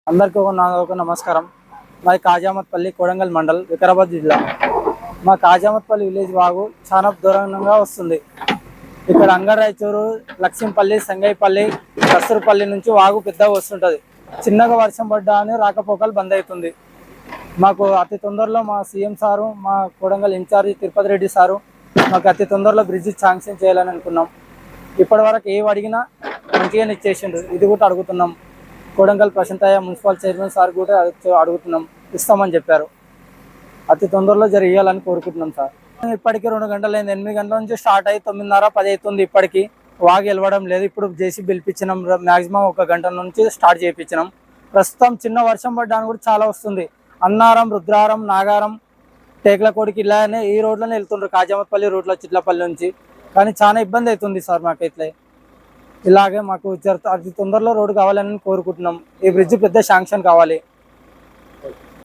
అందరికీ ఒక నమస్కారం. మాది కాజామత్పల్లి, కొడంగల్ మండల్, వికారాబాద్ జిల్లా. మా కాజామత్పల్లి విలేజ్ వాగు చాలా దూరంగా వస్తుంది. ఇక్కడ అంగరాయచూరు, లక్ష్మీపల్లి, సంగైపల్లి, కస్తూరుపల్లి నుంచి వాగు పెద్దగా వస్తుంటుంది. చిన్నగా వర్షం పడ్డా అని రాకపోకలు బంద్ అవుతుంది. మాకు అతి తొందరలో మా సీఎం సారు, మా కొడంగల్ ఇన్ఛార్జి తిరుపతి రెడ్డి సారు మాకు అతి తొందరలో బ్రిడ్జి శాంక్షన్ చేయాలని అనుకున్నాం. ఇప్పటి వరకు ఏవి అడిగినా మంచిగానే ఇచ్చేసిండు. ఇది కూడా అడుగుతున్నాం. కొడంగల్ ప్రశాంతయ్య మున్సిపల్ చైర్మన్ సార్ కూడా అడుగుతున్నాం, ఇస్తామని చెప్పారు. అతి తొందరలో ఇవ్వాలని కోరుకుంటున్నాం సార్. ఇప్పటికీ 2 గంటలైంది. 8 గంటల నుంచి స్టార్ట్ అయ్యి 9:30, 10 అవుతుంది. ఇప్పటికీ వాగు వెళ్ళడం లేదు. ఇప్పుడు జేసీ పిలిపించినాం. మ్యాక్సిమం 1 గంట నుంచి స్టార్ట్ చేయించినాం. ప్రస్తుతం చిన్న వర్షం పడ్డానికి కూడా చాలా వస్తుంది. అన్నారం, రుద్రారం, నాగారం, టేక్లకోడికి ఇలానే ఈ రోడ్లోనే వెళ్తుండ్రు. కాజామత్పల్లి రూట్లో చిట్లపల్లి నుంచి. కానీ చాలా ఇబ్బంది అవుతుంది సార్ మాకైతే. ఇలాగే మాకు అతి తొందరలో రోడ్డు కావాలని కోరుకుంటున్నాం. ఈ బ్రిడ్జ్ పెద్ద శాంక్షన్ కావాలి.